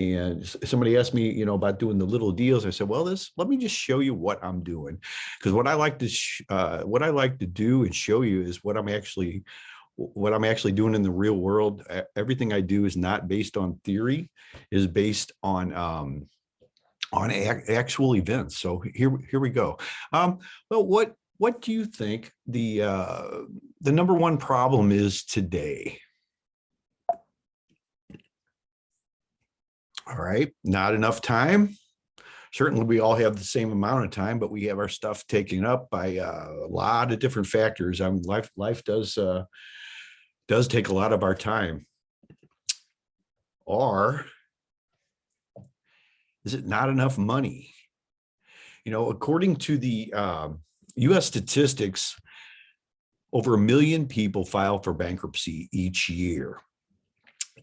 And somebody asked me, about doing the little deals. I said, well, let me just show you what I'm doing. Because what I like to do and show you is what I'm actually doing in the real world. Everything I do is not based on theory, is based on actual events. So here we go. Well, what do you think the number one problem is today? All right, not enough time. Certainly, we all have the same amount of time, but we have our stuff taken up by a lot of different factors. I mean, life does take a lot of our time. Or is it not enough money? According to the U.S. statistics, over 1 million people file for bankruptcy each year,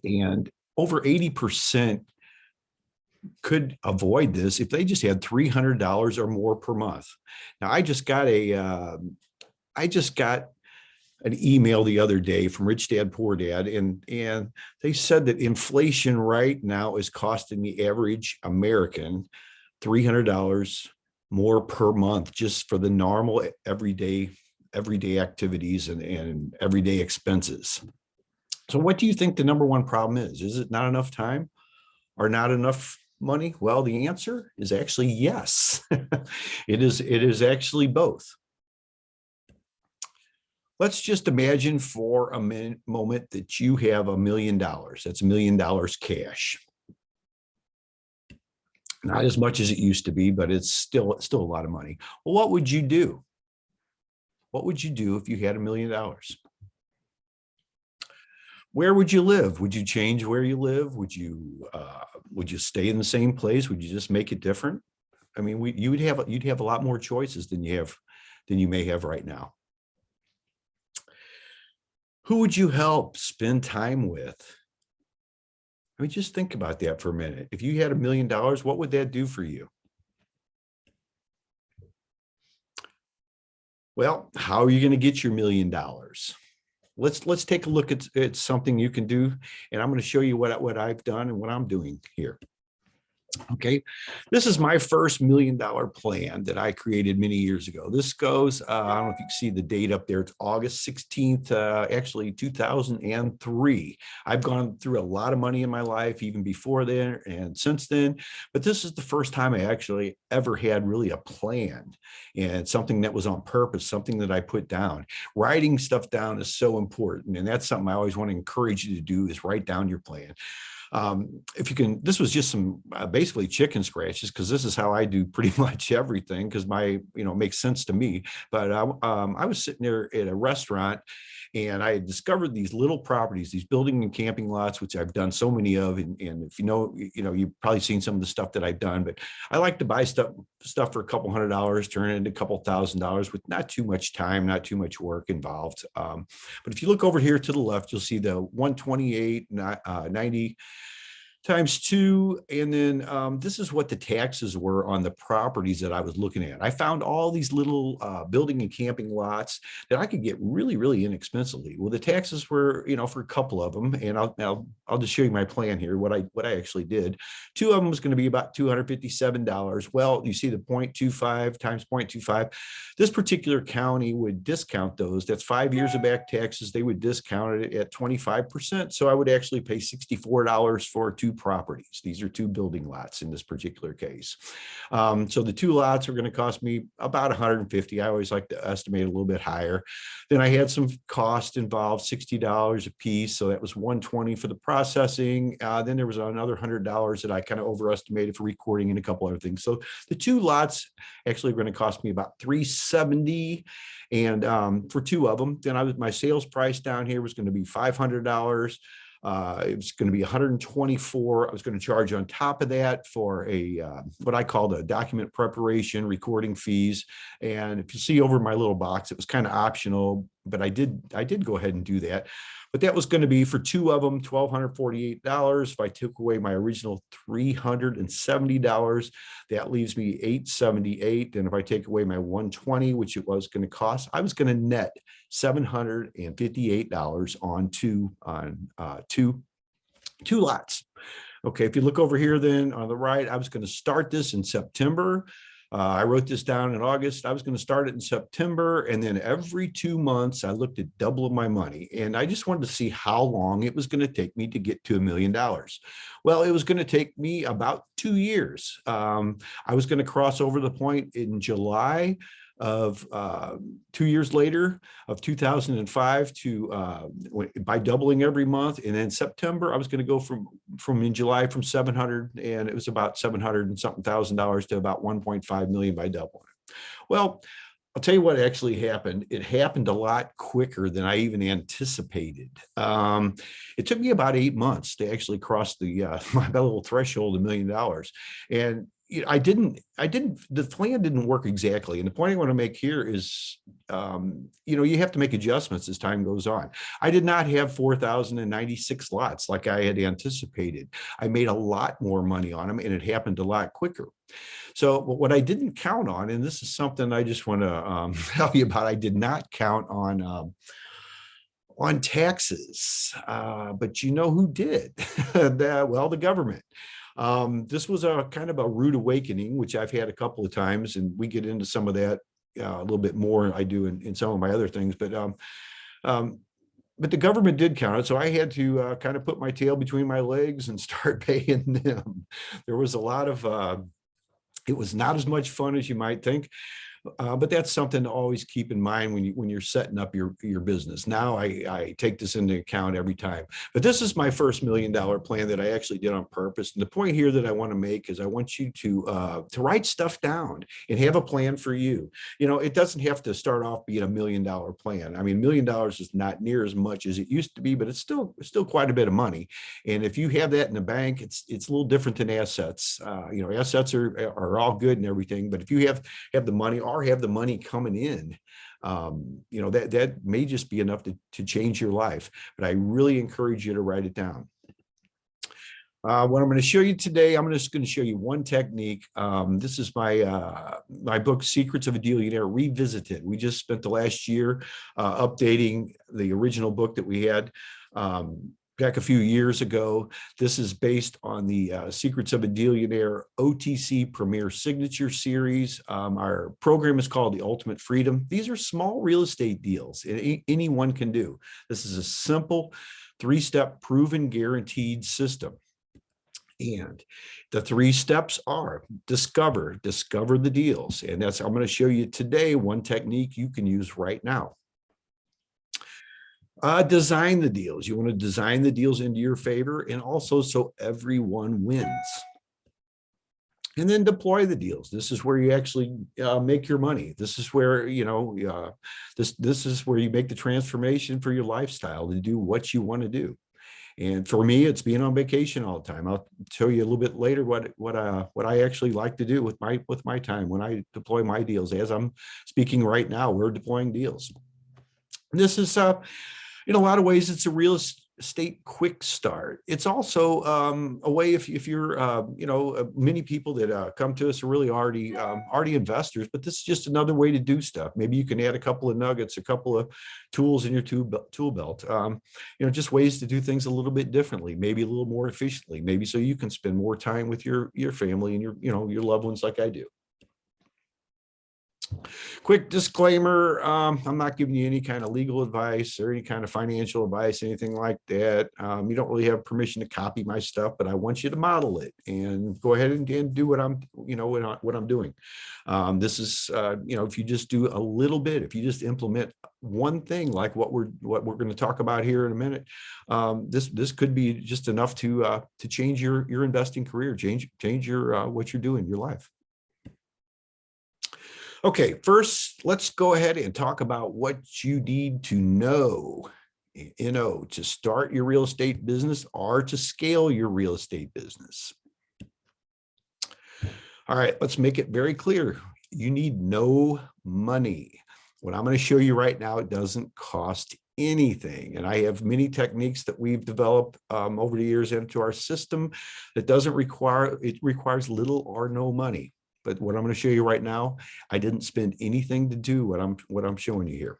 and over 80% could avoid this if they just had $300 or more per month. Now, I just got an email the other day from Rich Dad Poor Dad, and they said that inflation right now is costing the average American $300 more per month just for the normal everyday activities and everyday expenses. So what do you think the number one problem is? Is it not enough time or not enough money? Well, the answer is actually yes. It is actually both. Let's just imagine for a moment that you have $1 million. That's $1 million cash. Not as much as it used to be, but it's still a lot of money. Well, what would you do? What would you do if you had $1 million? Where would you live? Would you change where you live? Would you stay in the same place? Would you just make it different? I mean, you'd have a lot more choices than you may have right now. Who would you help spend time with? I mean, just think about that for a minute. If you had $1 million, what would that do for you? Well, how are you going to get your $1 million? Let's take a look at something you can do, and I'm going to show you what I've done and what I'm doing here. Okay, this is my first $1 million plan that I created many years ago. This goes, I don't know if you can see the date up there. It's August 16th, actually 2003. I've gone through a lot of money in my life, even before then and since then. But this is the first time I actually ever had really a plan and something that was on purpose, something that I put down. Writing stuff down is so important. And that's something I always want to encourage you to do, is write down your plan. If you can, this was just some basically chicken scratches, because this is how I do pretty much everything, because it makes sense to me. But I was sitting there at a restaurant, and I had discovered these little properties, these building and camping lots, which I've done so many of. And if you've probably seen some of the stuff that I've done, but I like to buy stuff for a couple $100, turn it into a couple $1,000s with not too much time, not too much work involved. But if you look over here to the left, you'll see the 128.90 times 2. And then this is what the taxes were on the properties that I was looking at. I found all these little building and camping lots that I could get really, really inexpensively. Well, the taxes were, for a couple of them, and I'll just show you my plan here, what I actually did. 2 of them was going to be about $257. Well, you see the 0.25 times 0.25. This particular county would discount those. That's 5 years of back taxes. They would discount it at 25%. So I would actually pay $64 for 2 properties. These are 2 building lots in this particular case. So the 2 lots are going to cost me about $150. I always like to estimate a little bit higher. Then I had some cost involved, $60 a piece. So that was $120 for the processing. Then there was another $100 that I kind of overestimated for recording and a couple other things. So the 2 lots actually are going to cost me about $370. And for 2 of them, then my sales price down here was going to be $500. It was going to be $124. I was going to charge on top of that for what I call the document preparation, recording fees. And if you see over my little box, it was kind of optional, but I did go ahead and do that. But that was going to be for 2 of them, $1,248. If I took away my original $370, that leaves me $878. And if I take away my $120, which it was going to cost, I was going to net $758 on two lots. Okay, if you look over here, then on the right, I was going to start this in September. I wrote this down in August. I was going to start it in September. And then every 2 months, I looked at double my money. And I just wanted to see how long it was going to take me to get to $1 million. Well, it was going to take me about 2 years. I was going to cross over the point in July of 2 years later of 2005 to by doubling every month. And then September, I was going to go from in July from 700, and it was about 700 and something $1,000 to about 1.5 million by doubling it. Well, I'll tell you what actually happened. It happened a lot quicker than I even anticipated. It took me about 8 months to actually cross the my little threshold of $1 million. And the plan didn't work exactly. And the point I want to make here is, you have to make adjustments as time goes on. I did not have 4,096 lots like I had anticipated. I made a lot more money on them, and it happened a lot quicker. So what I didn't count on, and this is something I just want to tell you about, I did not count on taxes, but you know who did? The government. This was a kind of a rude awakening, which I've had a couple of times, and we get into some of that a little bit more. I do in some of my other things, but the government did count it, so I had to kind of put my tail between my legs and start paying them. There was a lot of it was not as much fun as you might think. But that's something to always keep in mind when you're setting up your business. Now I take this into account every time. But this is my first $1 million plan that I actually did on purpose. And the point here that I want to make is I want you to write stuff down and have a plan for you. It doesn't have to start off being a $1 million plan. I mean, $1 million is not near as much as it used to be, but it's still quite a bit of money. And if you have that in the bank, it's a little different than assets. Assets are all good and everything, but if you have the money or have the money coming in, that may just be enough to change your life. But I really encourage you to write it down. What I'm going to show you today, I'm just going to show you one technique. This is my book, Secrets of a Dealionaire Revisited. We just spent the last year updating the original book that we had back a few years ago. This is based on the Secrets of a Dealionaire OTC Premier Signature Series. Our program is called The Ultimate Freedom. These are small real estate deals anyone can do. This is a simple 3-step proven guaranteed system. And the 3 steps are discover the deals. And I'm going to show you today one technique you can use right now. Design the deals. You want to design the deals into your favor, and also so everyone wins. And then deploy the deals. This is where you actually make your money. This is where this is where you make the transformation for your lifestyle to do what you want to do. And for me, it's being on vacation all the time. I'll tell you a little bit later what I actually like to do with my time when I deploy my deals. As I'm speaking right now, we're deploying deals. This is in a lot of ways, it's a real estate quick start. It's also a way if you're, many people that come to us are really already investors, but this is just another way to do stuff. Maybe you can add a couple of nuggets, a couple of tools in your tool belt, just ways to do things a little bit differently, maybe a little more efficiently, maybe so you can spend more time with your family and your loved ones like I do. Quick disclaimer, I'm not giving you any kind of legal advice or any kind of financial advice, anything like that. You don't really have permission to copy my stuff, but I want you to model it and go ahead and do what I'm doing. This is, if you just do a little bit, if you just implement one thing like what we're going to talk about here in a minute, this could be just enough to change your investing career, change your what you're doing in your life. Okay, first, let's go ahead and talk about what you need to know, to start your real estate business or to scale your real estate business. All right, let's make it very clear. You need no money. What I'm going to show you right now, it doesn't cost anything. And I have many techniques that we've developed over the years into our system that requires little or no money. But what I'm going to show you right now, I didn't spend anything to do what I'm showing you here.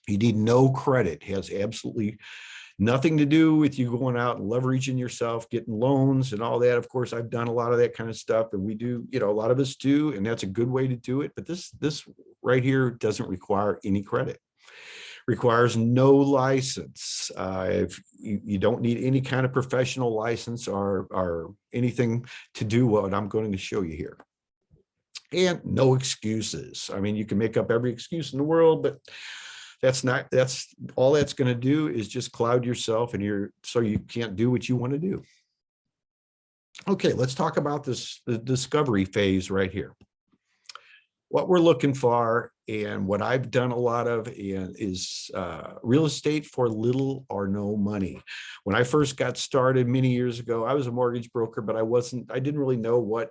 You need no credit. It has absolutely Nothing to do with you going out and leveraging yourself, getting loans and all that. Of course, I've done a lot of that kind of stuff, and we do, a lot of us do, and that's a good way to do it. But this right here doesn't require any credit. Requires no license. If you don't need any kind of professional license or anything to do what I'm going to show you here. And no excuses. I mean, you can make up every excuse in the world, but that's all that's going to do is just cloud yourself, and so you can't do what you want to do. Okay, let's talk about the discovery phase right here. What we're looking for, and what I've done a lot of, is real estate for little or no money. When I first got started many years ago, I was a mortgage broker, but I didn't really know what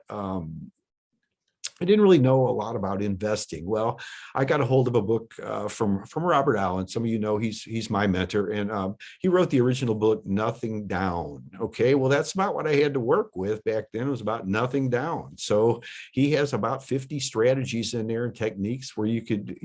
I didn't really know a lot about investing. Well, I got a hold of a book from Robert Allen. Some of you know he's my mentor, and he wrote the original book, Nothing Down. Okay, well, that's about what I had to work with back then. It was about nothing down. So he has about 50 strategies in there and techniques where you could,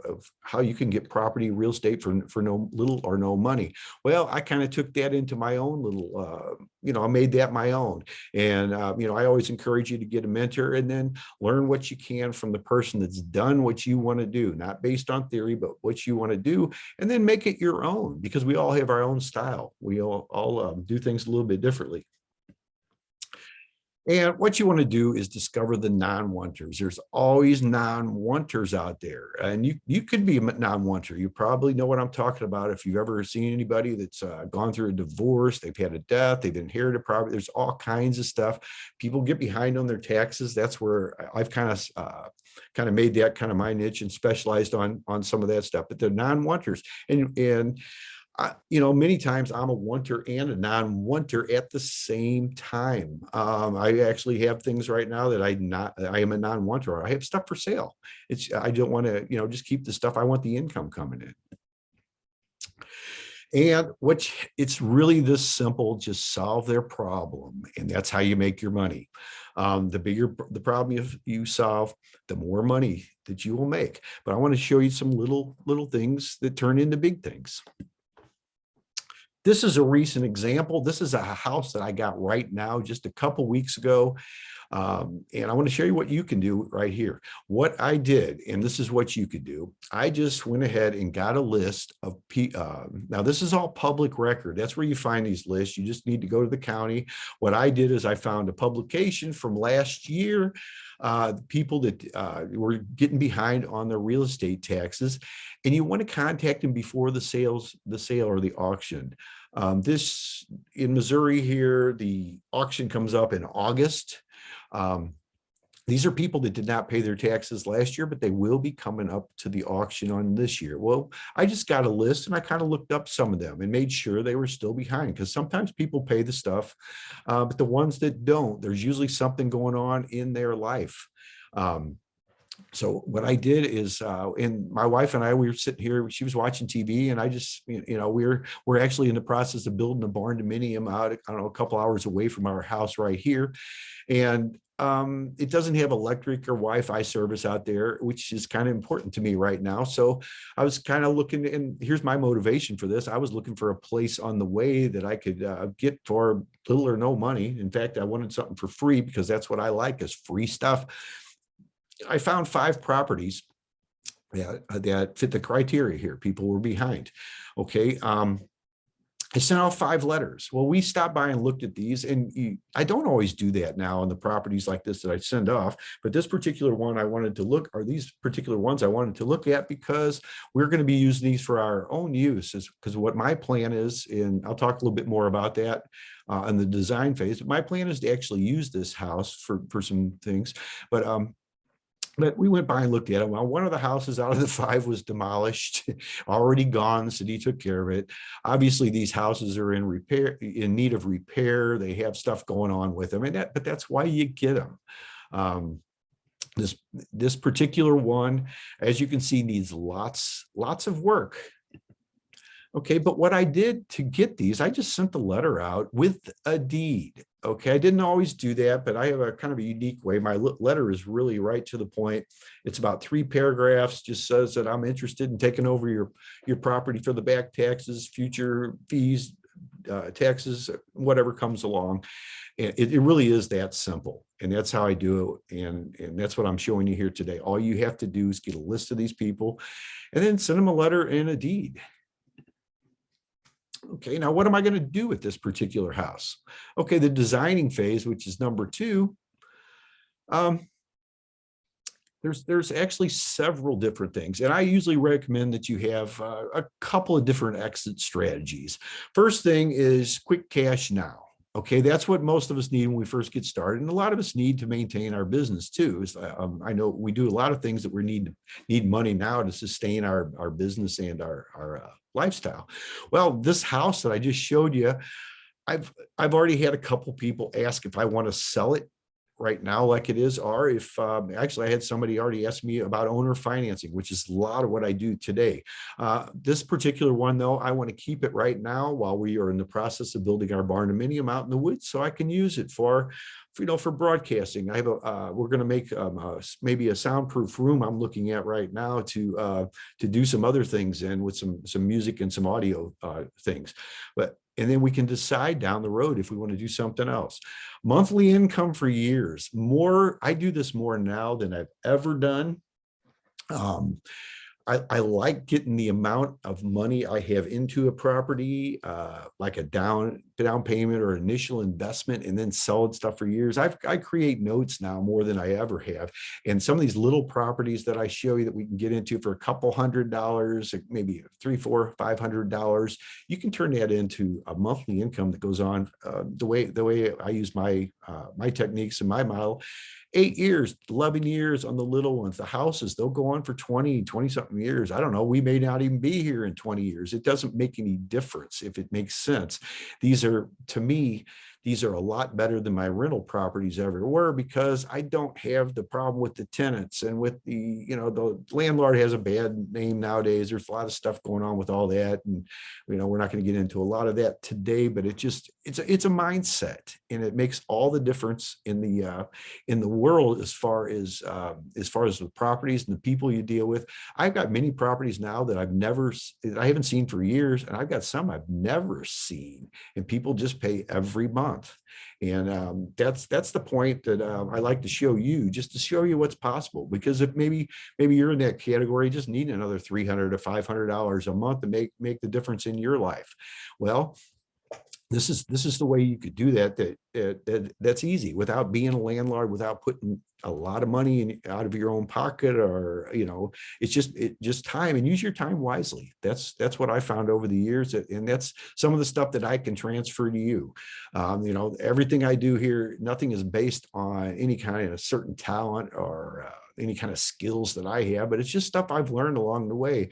of how you can get property, real estate for no little or no money. Well, I kind of took that into my own little, I made that my own. And, I always encourage you to get a mentor, and then learn what you can from the person that's done what you want to do, not based on theory, but what you want to do, and then make it your own, because we all have our own style. We all do things a little bit differently. And what you want to do is discover the non-wanters. There's always non-wanters out there. And you could be a non-wanter. You probably know what I'm talking about. If you've ever seen anybody that's gone through a divorce, they've had a death, they've inherited property, there's all kinds of stuff. People get behind on their taxes. That's where I've kind of made that kind of my niche and specialized on some of that stuff. But they're non-wanters. And many times I'm a wanter and a non-wanter at the same time. I actually have things right now that I am a non-wanter. I have stuff for sale. I don't want to, just keep the stuff. I want the income coming in. And it's really this simple: just solve their problem, and that's how you make your money. The bigger the problem you solve, the more money that you will make. But I want to show you some little things that turn into big things. This is a recent example. This is a house that I got right now just a couple weeks ago. And I want to show you what you can do right here. What I did, and this is what you could do. I just went ahead and got a list of, now this is all public record. That's where you find these lists. You just need to go to the county. What I did is I found a publication from last year, people that were getting behind on their real estate taxes, and you want to contact them before the sale or the auction. This in Missouri here, the auction comes up in August. These are people that did not pay their taxes last year, but they will be coming up to the auction on this year. Well, I just got a list, and I kind of looked up some of them and made sure they were still behind, because sometimes people pay the stuff, but the ones that don't, there's usually something going on in their life. So what I did is, and my wife and I, we were sitting here, she was watching TV, and I just, we're actually in the process of building a barn dominium out, I don't know, a couple hours away from our house right here. And it doesn't have electric or Wi-Fi service out there, which is kind of important to me right now. So I was kind of looking, and here's my motivation for this. I was looking for a place on the way that I could get for little or no money. In fact, I wanted something for free, because that's what I like, is free stuff. I found 5 properties that fit the criteria here. People were behind. Okay. I sent out 5 letters. Well, we stopped by and looked at these, and I don't always do that now on the properties like this that I send off, but this particular one these particular ones I wanted to look at, because we're going to be using these for our own use, because what my plan is, and I'll talk a little bit more about that in the design phase, but my plan is to actually use this house for some things. But we went by and looked at it. Well, one of the houses out of the 5 was demolished, already gone. The city took care of it. Obviously, these houses are in need of repair. They have stuff going on with them, but that's why you get them. This particular one, as you can see, needs lots of work. Okay, but what I did to get these, I just sent the letter out with a deed. Okay, I didn't always do that, but I have a kind of a unique way. My letter is really right to the point. It's about 3 paragraphs, just says that I'm interested in taking over your property for the back taxes, future fees, taxes, whatever comes along. And it really is that simple. And that's how I do it. And that's what I'm showing you here today. All you have to do is get a list of these people and then send them a letter and a deed. Okay, now what am I going to do with this particular house? Okay, the designing phase, which is number 2. There's actually several different things, and I usually recommend that you have a couple of different exit strategies. First thing is quick cash now. Okay, that's what most of us need when we first get started, and a lot of us need to maintain our business too. I know we do a lot of things that we need money now to sustain our business and our lifestyle. Well, this house that I just showed you, I've already had a couple people ask if I want to sell it right now like it is, or if actually I had somebody already ask me about owner financing, which is a lot of what I do today. This particular one though, I want to keep it right now while we are in the process of building our barndominium out in the woods, so I can use it for broadcasting. I have we're going to make maybe a soundproof room I'm looking at right now to do some other things in with some music and some audio things. And then we can decide down the road if we want to do something else. Monthly income for years. I do this more now than I've ever done. I like getting the amount of money I have into a property, like a down payment or initial investment, and then selling stuff for years. I create notes now more than I ever have. And some of these little properties that I show you that we can get into for a couple $100, maybe $300, $400, $500, you can turn that into a monthly income that goes on the way I use my techniques and my model. 8 years, 11 years on the little ones. The houses, they'll go on for 20 something years. I don't know. We may not even be here in 20 years. It doesn't make any difference if it makes sense. To me, these are a lot better than my rental properties ever were, because I don't have the problem with the tenants and with the landlord has a bad name nowadays. There's a lot of stuff going on with all that. And, we're not going to get into a lot of that today, but it's a mindset, and it makes all the difference in the world as far as the properties and the people you deal with. I've got many properties now that I haven't seen for years, and I've got some I've never seen, and people just pay every month. And that's the point that I like to show you, just to show you what's possible. Because if maybe you're in that category, just need another $300 to $500 a month to make the difference in your life. Well, this is the way you could do that's easy, without being a landlord, without putting a lot of money out of your own pocket, or it's just time, and use your time wisely. That's what I found over the years, and that's some of the stuff that I can transfer to you. Everything I do here, nothing is based on any kind of certain talent or any kind of skills that I have, but it's just stuff I've learned along the way.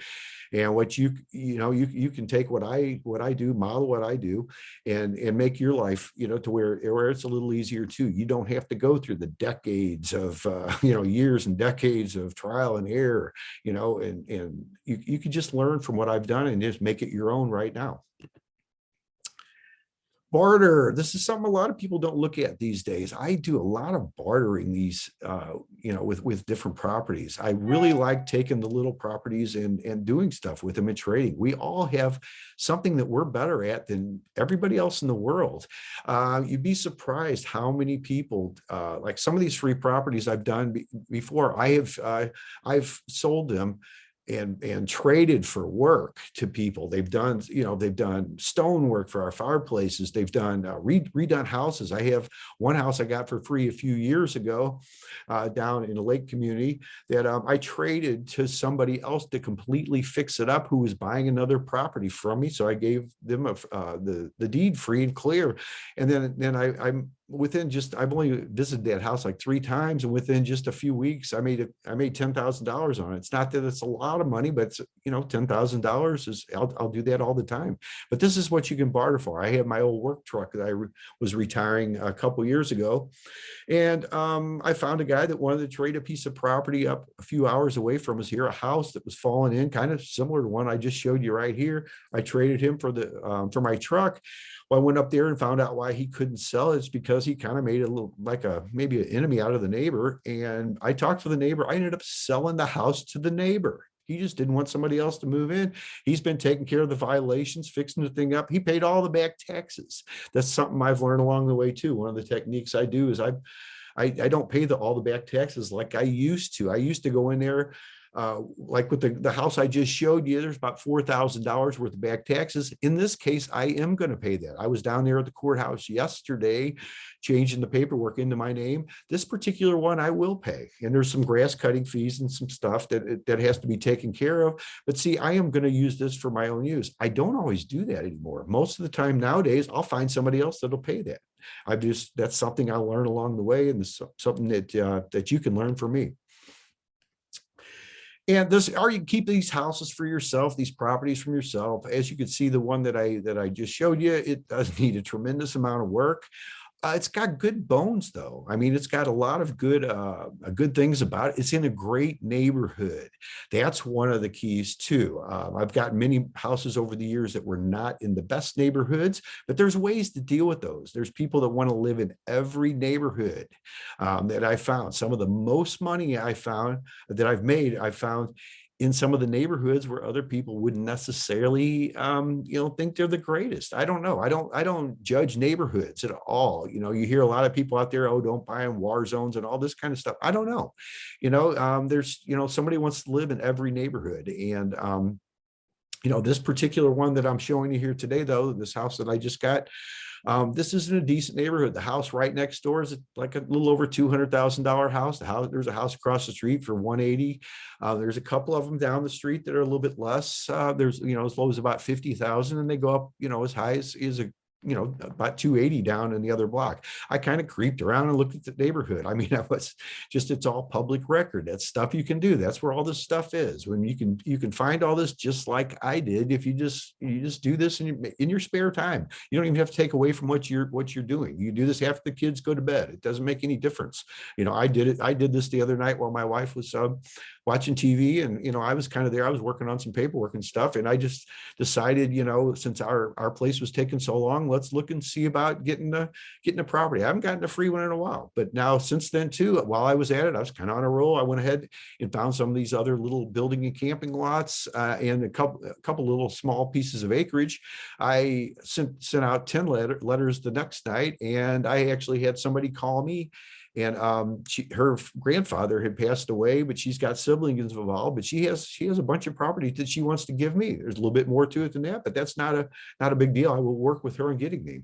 And what you can take what I do, model what I do, and make your life, to where it's a little easier too. You don't have to go through the decades of years and decades of trial and error, and you can just learn from what I've done and just make it your own right now. Barter. This is something a lot of people don't look at these days. I do a lot of bartering these, with different properties. I really like taking the little properties and doing stuff with them and trading. We all have something that we're better at than everybody else in the world. You'd be surprised how many people, like some of these free properties I've done before, I've sold them and traded for work to people. They've done stone work for our fireplaces. They've done redone houses. I have one house I got for free a few years ago down in a lake community that I traded to somebody else to completely fix it up, who was buying another property from me. So I gave them the deed free and clear. And then I've only visited that house like 3 times, and within just a few weeks, I made $10,000 on it. It's not that it's a lot of money, but it's, $10,000 is, I'll do that all the time. But this is what you can barter for. I have my old work truck that I was retiring a couple years ago, and I found a guy that wanted to trade a piece of property up a few hours away from us here, a house that was falling in, kind of similar to one I just showed you right here. I traded him for my truck. Well, I went up there and found out why he couldn't sell. It's because he kind of made a little, like maybe an enemy out of the neighbor. And I talked to the neighbor. I ended up selling the house to the neighbor. He just didn't want somebody else to move in. He's been taking care of the violations, fixing the thing up. He paid all the back taxes. That's something I've learned along the way too. One of the techniques I do is I don't pay all the back taxes like I used to. I used to go in there, like with the house I just showed you, there's about $4,000 worth of back taxes. In this case, I am going to pay that. I was down there at the courthouse yesterday, changing the paperwork into my name. This particular one I will pay. And there's some grass cutting fees and some stuff that has to be taken care of. But see, I am going to use this for my own use. I don't always do that anymore. Most of the time nowadays, I'll find somebody else that'll pay that. That's something I learned along the way, and this something that you can learn from me. And you keep these houses for yourself, these properties from yourself. As you can see, the one that I just showed you, it does need a tremendous amount of work. It's got good bones, though. I mean, it's got a lot of good things about it. It's in a great neighborhood. That's one of the keys too. I've got many houses over the years that were not in the best neighborhoods, but there's ways to deal with those. There's people that want to live in every neighborhood that I found. Some of the most money I found that I've made, I found in some of the neighborhoods where other people wouldn't necessarily, think they're the greatest. I don't know. I don't judge neighborhoods at all. You hear a lot of people out there, oh, don't buy in war zones and all this kind of stuff. I don't know. There's, somebody wants to live in every neighborhood. And, this particular one that I'm showing you here today, though, this house that I just got, this is in a decent neighborhood. The house right next door is like a little over $200,000 house. There's a house across the street for 180. There's a couple of them down the street that are a little bit less. There's, as low as about 50,000, and they go up, as high as about 280 down in the other block. I kind of creeped around and looked at the neighborhood. I mean, it's all public record. That's stuff you can do. That's where all this stuff is. When you can find all this just like I did. If you just do this in your spare time, you don't even have to take away from what you're doing. You do this after the kids go to bed. It doesn't make any difference. I did it. I did this the other night while my wife was watching TV, and I was kind of there. I was working on some paperwork and stuff, and I just decided, since our place was taking so long, let's look and see about getting a property. I haven't gotten a free one in a while, but now since then too, while I was at it, I was kind of on a roll. I went ahead and found some of these other little building and camping lots and a couple little small pieces of acreage. I sent out 10 letters the next night, and I actually had somebody call me. And her grandfather had passed away, but she's got siblings involved. But she has a bunch of property that she wants to give me. There's a little bit more to it than that, but that's not a big deal. I will work with her on getting me.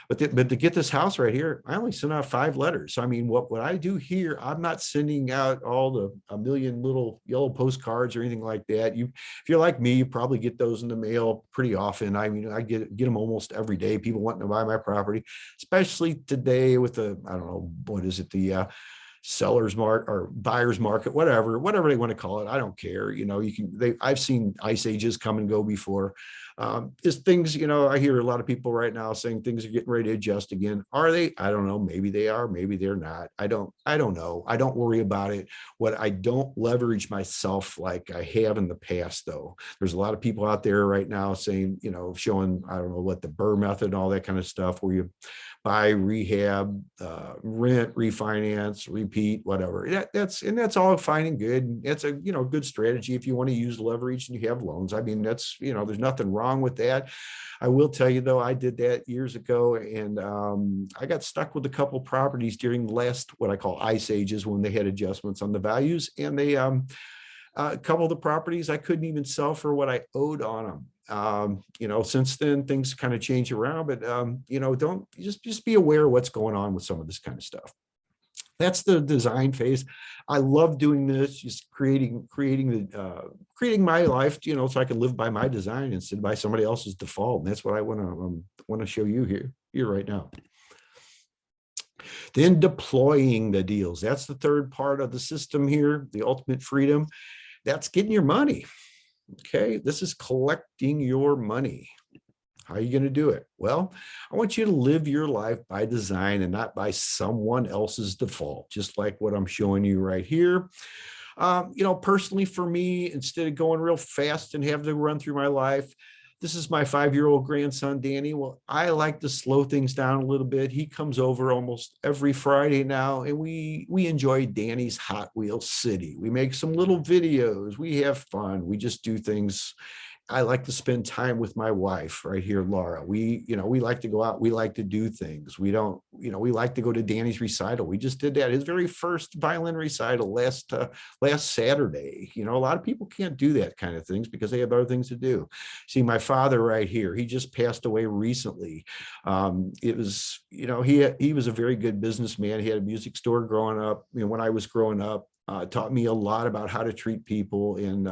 But to get this house right here, I only sent out 5 letters. So, I mean, what I do here, I'm not sending out a million little yellow postcards or anything like that. If you're like me, you probably get those in the mail pretty often. I mean, I get them almost every day. People wanting to buy my property, especially today with I don't know, what is it? The seller's market or buyer's market, whatever they want to call it. I don't care. I've seen ice ages come and go before. Is things, I hear a lot of people right now saying things are getting ready to adjust again. Are they? I don't know. Maybe they are, maybe they're not. I don't know. I don't worry about it. I don't leverage myself like I have in the past, though. There's a lot of people out there right now saying, showing, I don't know what, the Burr method and all that kind of stuff, where you buy, rehab, rent, refinance, repeat, whatever. That's all fine and good. It's a good strategy if you want to use leverage and you have loans. I mean, that's there's nothing wrong with that. I will tell you though, I did that years ago, and I got stuck with a couple properties during the last what I call ice ages, when they had adjustments on the values, and they a couple of the properties I couldn't even sell for what I owed on them. Since then things kind of change around, but don't just be aware of what's going on with some of this kind of stuff. That's the design phase. I love doing this, just creating my life, so I can live by my design instead of by somebody else's default. And that's what I want to show you here right now. Then deploying the deals. That's the third part of the system here, the ultimate freedom. That's getting your money. Okay, this is collecting your money. How are you going to do it? Well, I want you to live your life by design and not by someone else's default, just like what I'm showing you right here. Personally for me, instead of going real fast and having to run through my life, This is my 5-year-old grandson, Danny. Well, I like to slow things down a little bit. He comes over almost every Friday now, and we enjoy Danny's Hot Wheels City. We make some little videos. We have fun. We just do things. I like to spend time with my wife right here, Laura. We like to go out. We like to do things. We don't, we like to go to Danny's recital. We just did that. His very first violin recital last Saturday. A lot of people can't do that kind of things because they have other things to do. See, my father right here, he just passed away recently. It was, he was a very good businessman. He had a music store growing up. When I was growing up, taught me a lot about how to treat people and,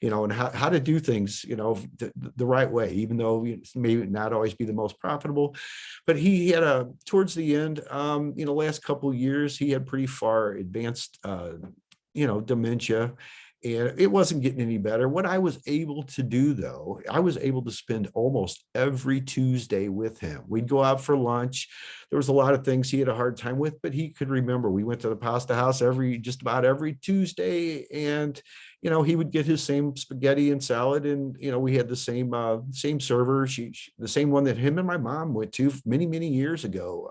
and how to do things, the right way, even though it may not always be the most profitable. But he had towards the end, last couple of years, he had pretty far advanced, dementia. And it wasn't getting any better. What I was able to do, though, I was able to spend almost every Tuesday with him. We'd go out for lunch. There was a lot of things he had a hard time with, but he could remember. We went to the pasta house just about every Tuesday, and he would get his same spaghetti and salad, and we had the same server, the same one that him and my mom went to many, many years ago.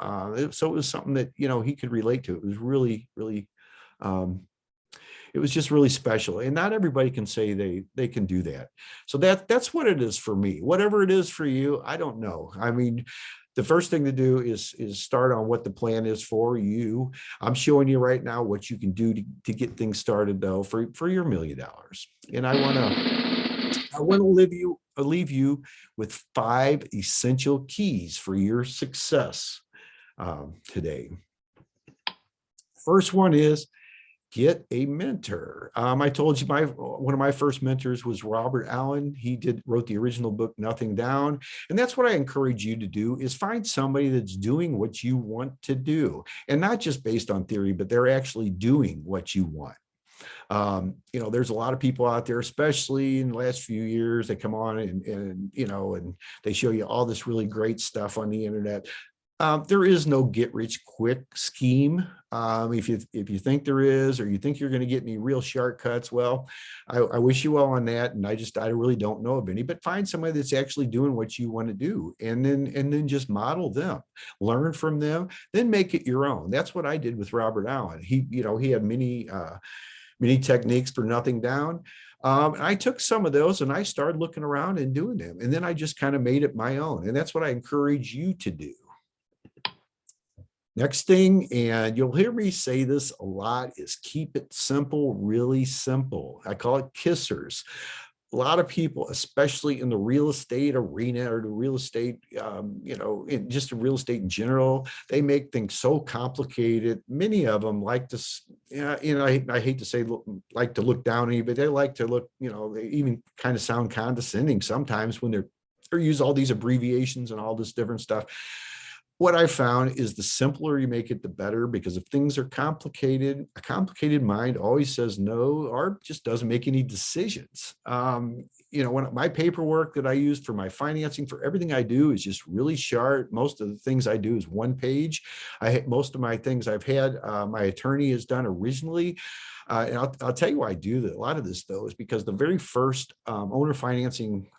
So it was something that he could relate to. It was really, really. It was just really special, and not everybody can say they can do that. So that's what it is for me. Whatever it is for you, I don't know. I mean, the first thing to do is start on what the plan is for you. I'm showing you right now what you can do to get things started, though, for your $1 million. And I want to leave you with 5 essential keys for your success today. First one is, get a mentor. I told you one of my first mentors was Robert Allen. He wrote the original book, Nothing Down. And that's what I encourage you to do, is find somebody that's doing what you want to do, and not just based on theory, but they're actually doing what you want. There's a lot of people out there, especially in the last few years, they come on and they show you all this really great stuff on the internet. There is no get rich quick scheme. If you think there is, or you think you're going to get any real shortcuts, well, I wish you well on that. And I really don't know of any, but find somebody that's actually doing what you want to do, and then just model them, learn from them, then make it your own. That's what I did with Robert Allen. He had many techniques for Nothing Down. And I took some of those and I started looking around and doing them. And then I just kind of made it my own. And that's what I encourage you to do. Next thing, and you'll hear me say this a lot, is keep it simple, really simple. I call it kissers. A lot of people, especially in the real estate arena or the real estate, just the real estate in general, they make things so complicated. Many of them like to, I hate to say like to look down on you, but they like to look, they even kind of sound condescending sometimes when they're use all these abbreviations and all this different stuff. What I found is the simpler you make it, the better, because if things are complicated, a complicated mind always says no, or just doesn't make any decisions. When my paperwork that I use for my financing, for everything I do, is just really sharp. Most of the things I do is one page. Most of my things I've had my attorney has done originally. And I'll tell you why I do that. A lot of this, though, is because the very first owner financing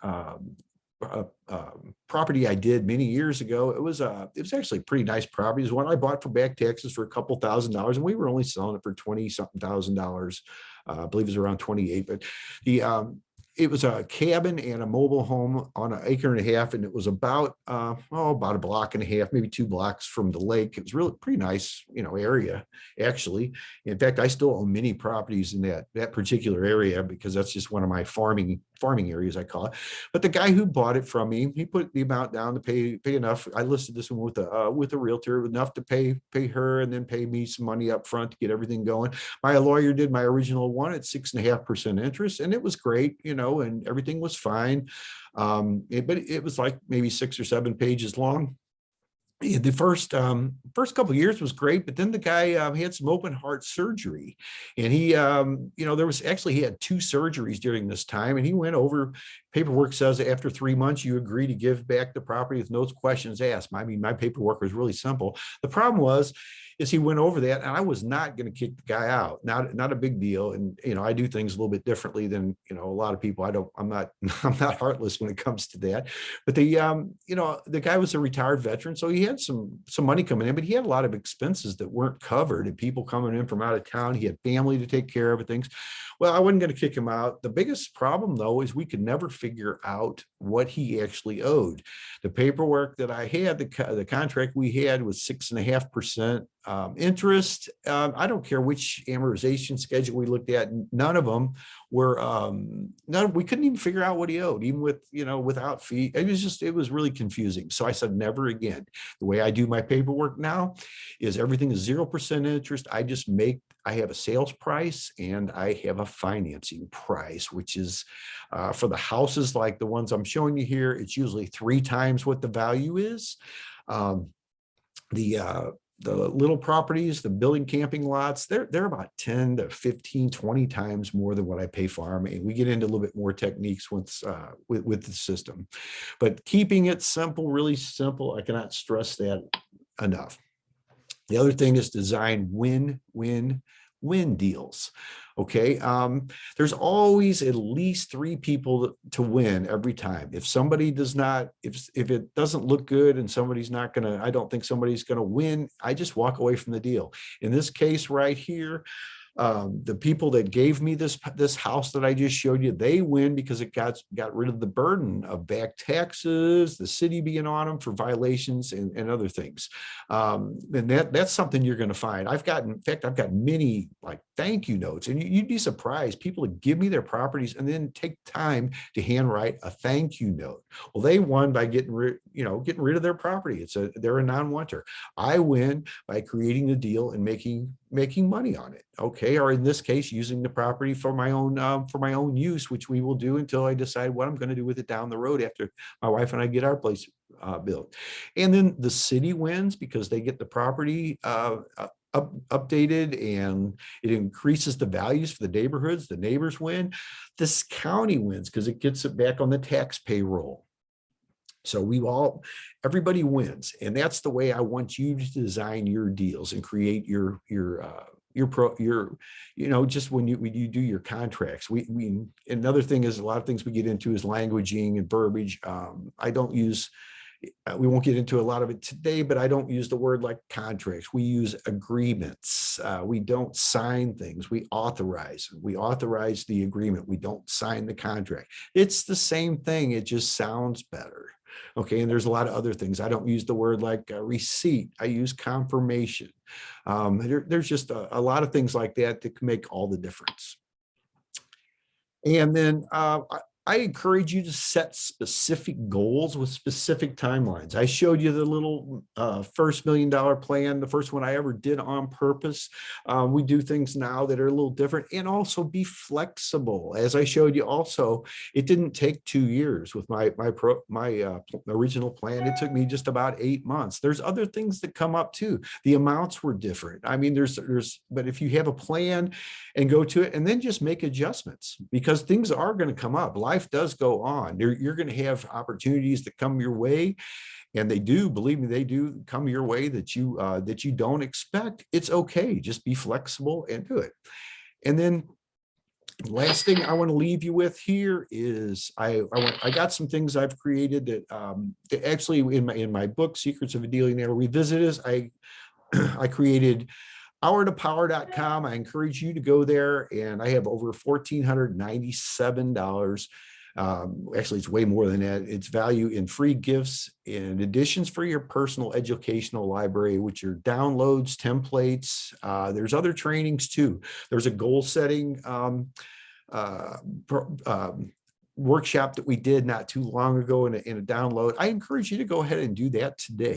property I did many years ago, it was actually a pretty nice property. It was one I bought for back taxes for a couple $1,000s, and we were only selling it for $20-something thousand. I believe it was around 28, but it was a cabin and a mobile home on 1.5 acres, and it was about about 1.5 blocks, maybe 2 blocks from the lake. It was really pretty nice, area, actually. In fact, I still own many properties in that particular area, because that's just one of my farming areas, I call it. But the guy who bought it from me, he put the amount down to pay enough. I listed this one with a realtor, enough to pay her, and then pay me some money up front to get everything going. My lawyer did my original one at 6.5% interest, and it was great, and everything was fine. But it was like maybe 6 or 7 pages long. The first couple of years was great, but then the guy had some open heart surgery, and he he had 2 surgeries during this time, and he went over. Paperwork says after 3 months you agree to give back the property with no questions asked. I mean, my paperwork was really simple. The problem was, is he went over that, and I was not going to kick the guy out. Not a big deal. And I do things a little bit differently than a lot of people. I'm not I'm not heartless when it comes to that. But the guy was a retired veteran, so he had some money coming in, but he had a lot of expenses that weren't covered, and people coming in from out of town. He had family to take care of and things. Well, I wasn't going to kick him out. The biggest problem, though, is we could never figure out what he actually owed. The paperwork that I had, the contract we had was 6.5% interest. I don't care which amortization schedule we looked at. None of them were, we couldn't even figure out what he owed, even with, without fee. It was really confusing. So I said, never again. The way I do my paperwork now is everything is 0% interest. I have a sales price and I have a financing price, which is for the houses like the ones I'm showing you here, it's usually 3 times what the value is. The little properties, the building camping lots, they're about 10 to 15, 20 times more than what I pay for them. And we get into a little bit more techniques once with the system. But keeping it simple, really simple, I cannot stress that enough. The other thing is design win-win-win deals. Okay. There's always at least 3 people to win every time. If somebody does not, if it doesn't look good and somebody's not going to, I don't think somebody's going to win, I just walk away from the deal. In this case right here, the people that gave me this house that I just showed you, they win because it got rid of the burden of back taxes, the city being on them for violations and other things. And that's something you're going to find. In fact, I've got many like thank you notes, and you'd be surprised. People that give me their properties and then take time to handwrite a thank you note. Well, they won by getting rid of their property. They're a non-wanter. I win by creating the deal and making money on it. Okay. Or in this case, using the property for my own use, which we will do until I decide what I'm going to do with it down the road after my wife and I get our place built. And then the city wins because they get the property updated and it increases the values for the neighborhoods. The neighbors win. This county wins because it gets it back on the tax payroll. So everybody wins. And that's the way I want you to design your deals and create just when you do your contracts. Another thing is, a lot of things we get into is languaging and verbiage. We won't get into a lot of it today, but I don't use the word like contracts. We use agreements. We don't sign things. We authorize the agreement. We don't sign the contract. It's the same thing. It just sounds better. Okay. And there's a lot of other things. I don't use the word like receipt. I use confirmation. There's just a lot of things like that that can make all the difference. And then I encourage you to set specific goals with specific timelines. I showed you the little first $1 million plan, the first one I ever did on purpose. We do things now that are a little different, and also be flexible. As I showed you also, it didn't take 2 years with my original plan. It took me just about 8 months. There's other things that come up too. The amounts were different. I mean, but if you have a plan and go to it and then just make adjustments, because things are going to come up. Life does go on. You're going to have opportunities that come your way, and they do, believe me, they do come your way that you don't expect. It's okay. Just be flexible and do it. And then last thing I want to leave you with here is I got some things I've created that actually in my book, Secrets of a Dealionaire Revisited, I created hourtopower.com. I encourage you to go there, and I have over $1,497. Actually, it's way more than that. It's value in free gifts and additions for your personal educational library, which are downloads, templates. There's other trainings too. There's a goal setting workshop that we did not too long ago in a download. I encourage you to go ahead and do that today.